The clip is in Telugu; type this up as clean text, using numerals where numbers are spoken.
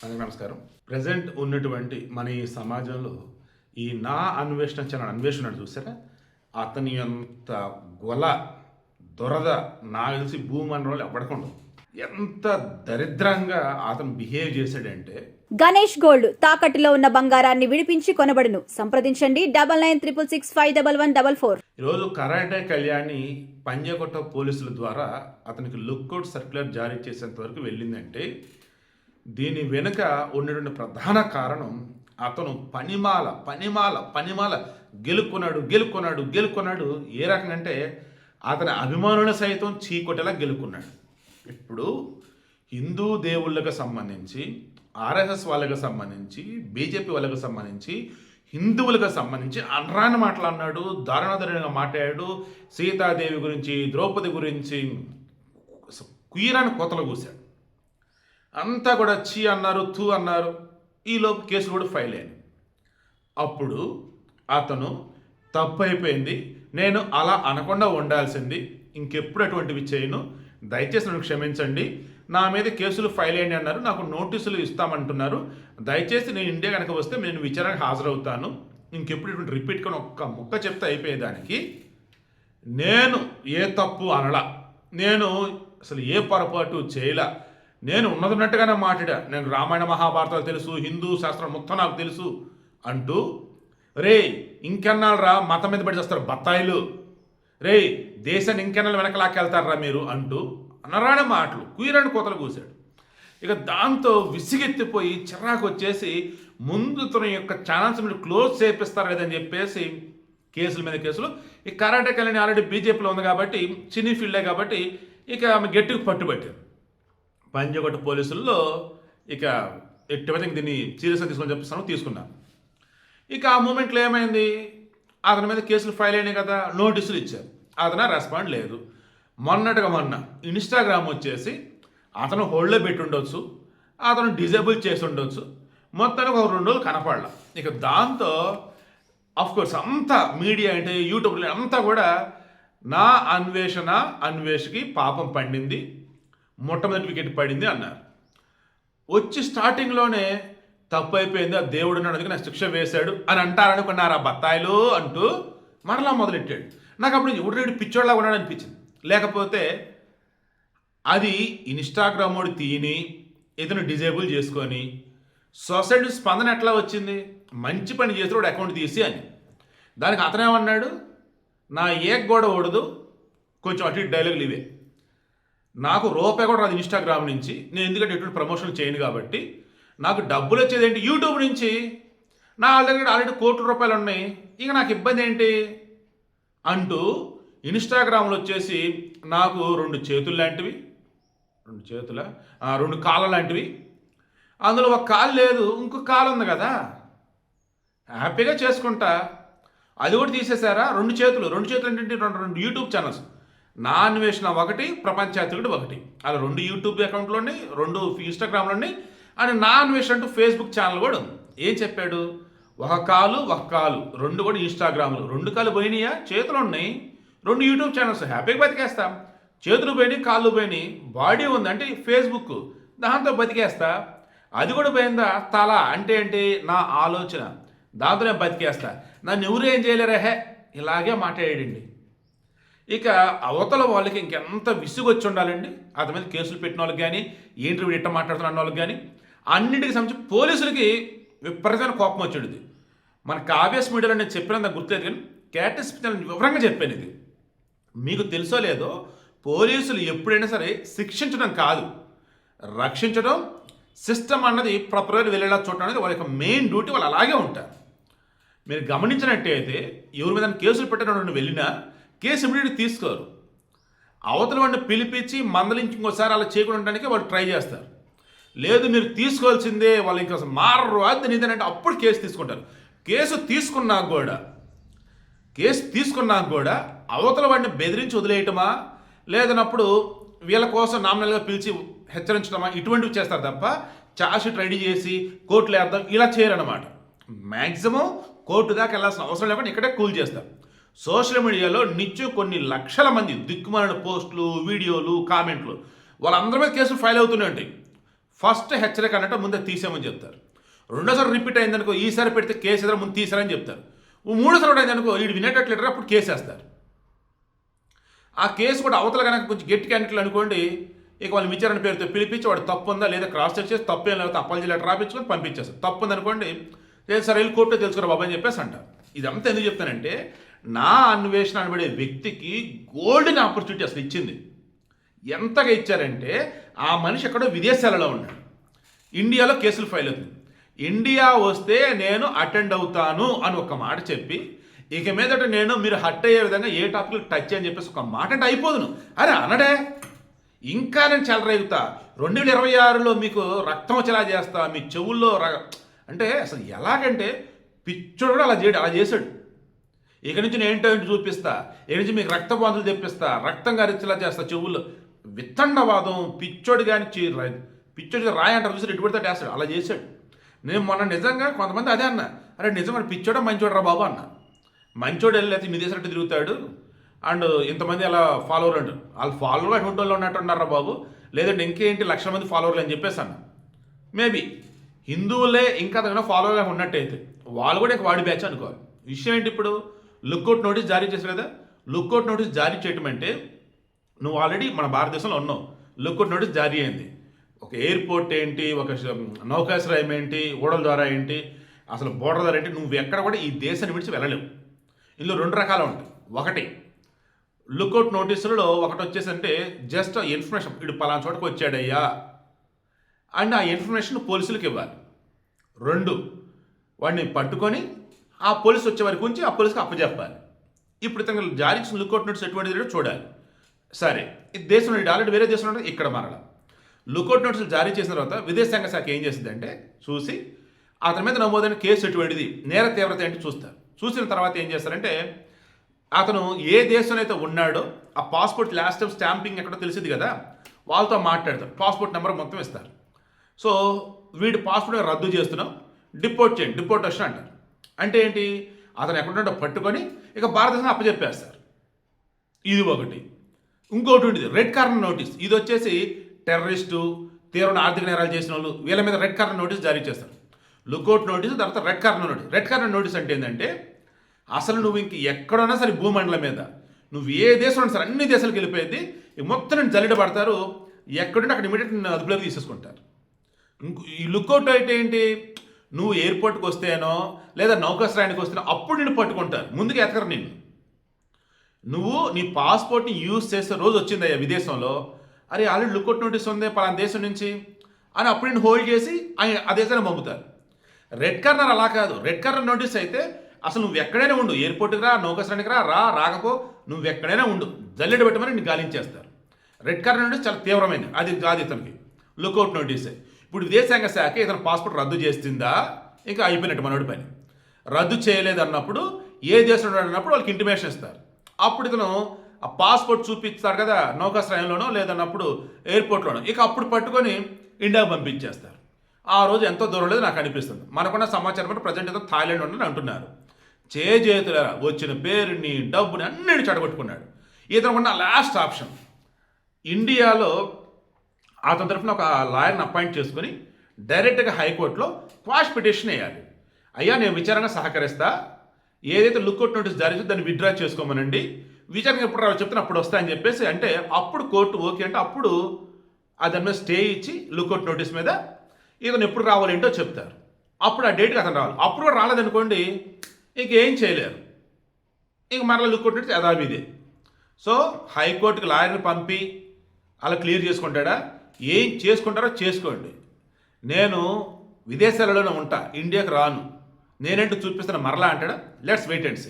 అందరికీ నమస్కారం. ప్రెజెంట్ ఉన్నటువంటి మన ఈ సమాజంలో ఈ నా అన్వేషణ ఛానల్ అన్వేషణ చూసారా? అతని అంత గొల దురద నాకు తెలిసి భూమండలంలో ఎవ్వడకుండదు. ఎంత దరిద్రంగా అతను బిహేవ్ చేశాడంటే, గణేష్ గోల్డ్ తాకట్టులో ఉన్న బంగారాన్ని విడిపించి కొనబడును. సంప్రదించండి 9966561144. ఈరోజు కరాటే కళ్యాణి పంజాగుట్ట పోలీసుల ద్వారా అతనికి లుక్అవుట్ సర్క్యులర్ జారీ చేసేంత వరకు వెళ్ళిందంటే, దీని వెనుక ఉన్నటువంటి ప్రధాన కారణం అతను పనిమాల గెలుక్కున్నాడు. ఏ రకంగా అంటే అతని అభిమానుల సైతం చీకొట్టేలా గెలుక్కున్నాడు. ఇప్పుడు హిందూ దేవుళ్ళకు సంబంధించి, ఆర్ఎస్ఎస్ వాళ్ళకి సంబంధించి, బీజేపీ వాళ్ళకి సంబంధించి, హిందువులకు సంబంధించి అనరాని మాట్లాడినాడు, దారుణంగా మాట్లాడాడు. సీతాదేవి గురించి, ద్రౌపది గురించి కుయ్యరాని కోతలు కూశాడు. అంతా కూడా చీ అన్నారు, తూ అన్నారు. ఈలోపు కేసులు కూడా ఫైల్ అయ్యాయి. అప్పుడు అతను తప్పు అయిపోయింది, నేను అలా అనకుండా ఉండాల్సింది, ఇంకెప్పుడు అటువంటివి చేయను, దయచేసి నన్ను క్షమించండి, నా మీద కేసులు ఫైల్ అయ్యండి అన్నారు, నాకు నోటీసులు ఇస్తామంటున్నారు, దయచేసి నేను ఇండియా కనుక వస్తే నేను విచారణకు హాజరవుతాను, ఇంకెప్పుడు ఇటువంటి రిపీట్ కొని ఒక్క ముక్క చెప్తే అయిపోయేదానికి నేను ఏ తప్పు అనలా, నేను అసలు ఏ పొరపాటు చేయలా, నేను ఉన్నట్టుగానే మాట్లాడా, నేను రామాయణ మహాభారతాలు తెలుసు, హిందూ శాస్త్రం మొత్తం నాకు తెలుసు అంటూ, రే ఇంకెన్నాళ్ళు రా మతం మీద పడి చేస్తారు బత్తాయిలు, రే దేశాన్ని ఇంకెన్నాళ్ళు వెనకలాకెళ్తారా మీరు అంటూ అనరాని మాటలు, కుయ్యరాని కోతలు కూశాడు. ఇక దాంతో విసిగెత్తిపోయి చిరాకు వచ్చేసి ముందు తన యొక్క ఛానల్స్ మీరు క్లోజ్ చేపిస్తారు లేదని చెప్పేసి కేసుల మీద కేసులు. ఈ కరాటే కళ్యాణి ఆల్రెడీ బీజేపీలో ఉంది కాబట్టి, సినీ ఫీల్డే కాబట్టి ఇక ఆమె గట్టిగా పట్టుబట్టారు. పంజాగుట్ట పోలీసుల్లో ఇక ఎటువంటి దీన్ని సీరియస్గా తీసుకున్నాను. ఇక ఆ మూమెంట్లో ఏమైంది, అతని మీద కేసులు ఫైల్ అయినాయి కదా, నోటీసులు ఇచ్చారు, అతను రెస్పాండ్ లేదు. మొన్న ఇన్స్టాగ్రామ్ వచ్చేసి అతను హోల్డ్లో పెట్టి ఉండొచ్చు, అతను డిజేబుల్ చేసి ఉండొచ్చు, మొత్తానికి ఒక 2 రోజులు కనపడాల. ఇక దాంతో అఫ్కోర్స్ అంతా మీడియా అంటే యూట్యూబ్లో అంతా కూడా నా అన్వేషకి పాపం పండింది, మొట్టమొదటి వికెట్ పడింది అన్నారు. వచ్చి స్టార్టింగ్లోనే తప్పు అయిపోయింది, ఆ దేవుడు ఉన్నందుకు నాకు శిక్ష వేశాడు అని అంటారనుకున్నారు ఆ బత్తాయిలు అంటూ మరలా మొదలెట్టాడు. నాకు అప్పుడు ఎవడు పిచ్చోళ్ళగా ఉన్నాడు అనిపించింది. లేకపోతే అది ఇన్స్టాగ్రామ్ వాడు తీయని ఇతను డిజేబుల్ చేసుకొని సొసైటీ స్పందన ఎట్లా వచ్చింది, మంచి పని చేస్తాడు అకౌంట్ తీసి అని. దానికి అతనేమన్నాడు, నా ఏక్ కూడా ఓడదు, కొంచెం అటు ఇటు డైలాగులు ఇవే, నాకు రూపాయి కూడా రాదు ఇన్స్టాగ్రామ్ నుంచి, నేను ఎందుకంటే ఎటువంటి ప్రమోషన్ చేయను కాబట్టి, నాకు డబ్బులు వచ్చేది ఏంటి యూట్యూబ్ నుంచి, నా దగ్గర ఆల్రెడీ కోట్ల రూపాయలు ఉన్నాయి, ఇక నాకు ఇబ్బంది ఏంటి అంటూ ఇన్స్టాగ్రామ్లో వచ్చేసి నాకు 2 చేతులు లాంటివి, 2 కాళ్ళ లాంటివి, అందులో ఒక కాలు లేదు, ఇంకొక కాలు ఉంది కదా, హ్యాపీగా చేసుకుంటా, అది కూడా తీసేశారా, 2 చేతులు ఏంటంటే 2 యూట్యూబ్ ఛానల్స్, నా అన్వేషణ ఒకటి, ప్రపంచాత్రికుడు ఒకటి, అలా 2 యూట్యూబ్ అకౌంట్లు ఉన్నాయి, 2 ఇన్స్టాగ్రామ్లు ఉన్నాయి, అని నా అన్వేషణ అంటూ ఫేస్బుక్ ఛానల్ కూడా ఉంది. ఏం చెప్పాడు, ఒక కాలు 2 కూడా ఇన్స్టాగ్రామ్లు, 2 కాలు పోయినాయా, చేతులు ఉన్నాయి, 2 యూట్యూబ్ ఛానల్స్, హ్యాపీగా బతికేస్తాం, చేతులు పోయినాయి, కాళ్ళు పోయినాయి, బాడీ ఉంది అంటే ఫేస్బుక్, దాంతో బతికేస్తా, అది కూడా పోయిందా, తల అంటే ఏంటి నా ఆలోచన, దాంతో నేను బతికేస్తా, నన్ను ఎవరు ఏం చేయలేరా, ఇలాగే మాట్లాడండి. ఇక అవతల వాళ్ళకి ఇంకెంత విసుగొచ్చి ఉండాలండి, అతని మీద కేసులు పెట్టిన వాళ్ళకి కానీ, ఏంటి వీడు ఇట్ట మాట్లాడుతున్న అన్న వాళ్ళకి కానీ, అన్నింటికి సంబంధించి పోలీసులకి విపరీతమైన కోపం వచ్చేది. మన కావ్యాస్ మీడియాలో నేను చెప్పినంత గుర్తులేదు కానీ క్యాటస్ వివరంగా చెప్పాను. ఇది మీకు తెలుసో లేదో, పోలీసులు ఎప్పుడైనా సరే శిక్షించడం కాదు, రక్షించడం, సిస్టమ్ అన్నది ప్రాపర్గా వెళ్ళేలా చూడటం అనేది వాళ్ళ యొక్క మెయిన్ డ్యూటీ, వాళ్ళు అలాగే ఉంటారు. మీరు గమనించినట్టయితే ఎవరి మీద కేసులు పెట్టడం వెళ్ళినా కేసు ఇమీడియట్గా తీసుకోరు, అవతల వాడిని పిలిపించి మందలించి ఇంకోసారి అలా చేయకుండా ఉండడానికి వాళ్ళు ట్రై చేస్తారు. లేదు మీరు తీసుకోవాల్సిందే, వాళ్ళు ఇంకా మారరు అది ఇదేనంటే అప్పుడు కేసు తీసుకుంటారు. కేసు తీసుకున్నాక కూడా అవతల వాడిని బెదిరించి వదిలేయటమా, లేదన్నప్పుడు వీళ్ళ కోసం నామినల్గా పిలిచి హెచ్చరించడమా, ఇటువంటివి చేస్తారు తప్ప ఛార్జ్షీట్ రెడీ చేసి కోర్టులో వేద్దాం ఇలా చేయరన్నమాట. మ్యాక్సిమం కోర్టు దాకా వెళ్ళాల్సిన అవసరం లేకుండా ఇక్కడే కూల్ చేస్తారు. సోషల్ మీడియాలో నిత్యం కొన్ని లక్షల మంది దిక్కుమాలిన పోస్టులు, వీడియోలు, కామెంట్లు, వాళ్ళందరి మీద కేసులు ఫైల్ అవుతూనే ఉంటాయి. ఫస్ట్ హెచ్చరిక అన్నట్టు ముందే తీసేమని చెప్తారు. రెండోసారి రిపీట్ అయిందనుకో ఈసారి పెడితే కేసు ఎదురు ముందు తీసారని చెప్తారు. మూడోసారి కూడా అయిందనుకో వీడు వినేటట్లేటర్ అప్పుడు కేసు వేస్తారు. ఆ కేసు కూడా అవతల కనుక కొంచెం గట్టి క్యాండిడేట్లు అనుకోండి, ఇక వాళ్ళు విచారణ పేరుతో పిలిపించి వాడు తప్పు ఉందా లేదా క్రాస్ చెక్ చేసి తప్పేం లేకపోతే అప్పాలజీ లెటర్ రాపించుకొని పంపించేస్తారు. తప్పు ఉందనుకోండి లేదు సార్ వెళ్ళి కోర్టులో తెలుసుకురా బాబు అని చెప్పేసి అంటారు. ఇదంతా ఎందుకు చెప్తానంటే నా అన్వేషణ అనబడే వ్యక్తికి గోల్డెన్ ఆపర్చునిటీ అసలు ఇచ్చింది. ఎంతగా ఇచ్చారంటే ఆ మనిషి ఎక్కడో విదేశాలలో ఉన్నాడు, ఇండియాలో కేసులు ఫైల్ అవుతుంది. ఇండియా వస్తే నేను అటెండ్ అవుతాను అని ఒక మాట చెప్పి ఇక మీదట నేను మీరు హట్ అయ్యే విధంగా ఏ టాపిక్ టచ్ అని చెప్పేసి ఒక మాట అంటే అయిపోదును. అరే అనడే ఇంకా నేను చెలరేగుతా 2026లో మీకు రక్తం వచ్చేలా చేస్తా, మీ చెవుల్లో అంటే అసలు ఎలాగంటే పిచ్చోడు కూడా అలా చేశాడు. ఇక నుంచి నేను ఏంటో చూపిస్తా, ఇక నుంచి మీకు రక్తబాంధులు తెప్పిస్తా, రక్తం గారిచ్చేలా చేస్తా, చెవుల్లో విత్తండవాదం. పిచ్చోడు కానీ పిచ్చోడిగా రాయి అంటారు చూసి ఎటు పడితే వేస్తాడు, అలా చేశాడు. నేను మొన్న నిజంగా కొంతమంది అదే అన్న, అరే నిజం పిచ్చోడా మంచోడరా బాబు అన్న. మంచోడు వెళ్ళి ఇన్ని దేశాలు తిరుగుతాడు అండ్ ఇంతమంది అలా ఫాలోవర్ అంటారు, వాళ్ళు ఫాలోవర్లు అటువంటి వాళ్ళు ఉన్నట్టున్నారా బాబు, లేదంటే ఇంకేంటి లక్షల మంది ఫాలోవర్లు అని చెప్పేసి అన్న. మేబీ హిందువులే ఇంకా తగిన ఫాలోవర్గా ఉన్నట్టయితే వాళ్ళు కూడా ఇంకా వాడి బ్యాచ్ అనుకోవాలి. విషయం ఏంటి, ఇప్పుడు లుక్అవుట్ నోటీస్ జారీ చేశారు కదా. లుక్అవుట్ నోటీస్ జారీ చేయటం అంటే నువ్వు ఆల్రెడీ మన భారతదేశంలో ఉన్నావు, లుక్అవుట్ నోటీస్ జారీ అయింది. ఒక ఎయిర్పోర్ట్ ఏంటి, ఒక నౌకాశ్రయం ఏంటి, ఓడల ద్వారా ఏంటి, అసలు బోర్డర్ ద్వారా ఏంటి, నువ్వు ఎక్కడ కూడా ఈ దేశాన్ని విడిచి వెళ్ళలేవు. ఇందులో 2 రకాలు ఉంటాయి. ఒకటి లుక్అవుట్ నోటీసులలో ఒకటి వచ్చేసి అంటే జస్ట్ ఇన్ఫర్మేషన్, ఇటు పలానా చోటకు వచ్చాడయ్యా అండ్ ఆ ఇన్ఫర్మేషన్ పోలీసులకు ఇవ్వాలి. 2 వాడిని పట్టుకొని ఆ పోలీసు వచ్చే వరకు ఉంచి ఆ పోలీసుకి అప్పచెప్పాలి. ఇప్పుడు ఇతను జారీ ఇచ్చిన లుక్అవుట్ నోటీస్ ఎటువంటిది చూడాలి. సరే ఈ దేశంలో ఆల్రెడీ వేరే దేశంలో ఉంటుంది, ఇక్కడ మరల లుక్అవుట్ నోటీసులు జారీ చేసిన తర్వాత విదేశాంగ శాఖ ఏం చేసిందంటే చూసి అతని మీద నమోదైన కేసు ఎటువంటిది, నేర తీవ్రత ఏంటి చూస్తారు. చూసిన తర్వాత ఏం చేస్తారంటే అతను ఏ దేశంలో అయితే ఉన్నాడో ఆ పాస్పోర్ట్ లాస్ట్ టైం స్టాంపింగ్ ఎక్కడో తెలిసింది కదా, వాళ్ళతో మాట్లాడతారు, పాస్పోర్ట్ నెంబర్ మొత్తం ఇస్తారు. సో వీడి పాస్పోర్ట్ రద్దు చేస్తున్నాం, డిపోర్ట్ చేయండి, డిపోర్టేషన్ అంటారు. అంటే ఏంటి, అతను ఎక్కడుంటో పట్టుకొని ఇక భారతదేశం అప్పచెప్పేస్తారు. ఇది ఒకటి. ఇంకోటి ఉంటుంది రెడ్ కార్నర్ నోటీస్. ఇది వచ్చేసి టెర్రరిస్టు, తీవ్రమైన ఆర్థిక నేరాలు చేసిన వాళ్ళు వీళ్ళ మీద రెడ్ కార్నర్ నోటీస్ జారీ చేస్తారు. లుక్అవుట్ నోటీసు, తర్వాత red corner notice. Red corner notice అంటే ఏంటంటే అసలు నువ్వు ఇంక ఎక్కడున్నా సరే భూమండలం మీద నువ్వు ఏ దేశంలో ఉన్నా సరే అన్ని దేశాలకు వెళ్ళిపోయింది, మొత్తం నేను జల్లెడ పడతారు, ఎక్కడుంటే అక్కడ ఇమీడియట్ నేను అదుపులోకి తీసేసుకుంటారు. ఈ లుక్అవుట్ అయితే ఏంటి, నువ్వు ఎయిర్పోర్ట్కి వస్తేనో లేదా నౌకాశ్రయానికి వస్తేనో అప్పుడు నిన్ను పట్టుకుంటారు, ముందుకు ఎతకరు నిన్ను. నువ్వు నీ పాస్పోర్ట్ని యూజ్ చేసే రోజు వచ్చిందయ్యా విదేశంలో, అరే ఆల్రెడీ లుక్అవుట్ నోటీస్ ఉంది పలానా దేశం నుంచి అని అప్పుడు నేను హోల్డ్ చేసి ఆ దేశాన్ని పంపుతారు. రెడ్ కార్నర్ అలా కాదు. రెడ్ కార్నర్ నోటీస్ అయితే అసలు నువ్వు ఎక్కడైనా ఉండు, ఎయిర్పోర్ట్కి రా, నౌకాశ్రయానికి రాకపో, నువ్వు ఎక్కడైనా ఉండు, జల్లెడ పెట్టమని నేను గాలించేస్తారు. రెడ్ కార్నర్ నోటీస్ చాలా తీవ్రమైనది, అది కాదు ఇతనికి లుక్అవుట్ నోటీసే. ఇప్పుడు విదేశాంగ శాఖ ఇతను పాస్పోర్ట్ రద్దు చేస్తుందా, ఇంకా అయిపోయినట్టు మనోడి పని. రద్దు చేయలేదు అన్నప్పుడు ఏ దేశంలో అన్నప్పుడు వాళ్ళకి ఇంటిమేషన్ ఇస్తారు. అప్పుడు ఇతను ఆ పాస్పోర్ట్ చూపిస్తారు కదా నౌకాశ్రయంలోనో లేదన్నప్పుడు ఎయిర్పోర్ట్లోనో, ఇక అప్పుడు పట్టుకొని ఇండియాకు పంపించేస్తారు. ఆ రోజు ఎంతో దూరం లేదు నాకు అనిపిస్తుంది. మనకున్న సమాచారం అంటే ప్రజెంట్ ఏదో థాయిలాండ్ ఉండని అంటున్నారు. చేతులరా వచ్చిన పేరుని డబ్బుని అన్నిటిని చెడగొట్టుకున్నాడు. ఇతనుకున్న లాస్ట్ ఆప్షన్ ఇండియాలో అతని తరఫున ఒక లాయర్ని అపాయింట్ చేసుకుని డైరెక్ట్గా హైకోర్టులో క్వాష్ పిటిషన్ వేయాలి. అయ్యా నేను విచారణ సహకరిస్తా, ఏదైతే లుక్అవుట్ నోటీస్ జారీ చేసి దాన్ని విత్డ్రా చేసుకోమనండి, విచారణ ఎప్పుడు రావాలి చెప్తే అప్పుడు వస్తా అని చెప్పేసి అంటే అప్పుడు కోర్టు ఓకే అంటే అప్పుడు దాని మీద స్టే ఇచ్చి లుక్అవుట్ నోటీస్ మీద ఇతను ఎప్పుడు రావాలేంటో చెప్తారు. అప్పుడు ఆ డేట్కి అతను రావాలి. అప్పుడు కూడా రాలేదనుకోండి ఇంక ఏం చేయలేరు, ఇంక మరలా లుక్అవుట్ నోటీస్ యథావిధే. సో హైకోర్టుకి లాయర్ని పంపి అలా క్లియర్ చేసుకుంటాడా, ఏం చేసుకుంటారో చేసుకోండి. నేను విదేశాలలోనే ఉంటా, ఇండియాకి రాను, నేనేంటో చూపిస్తాను మరలా అంటాడా. Let's wait and see.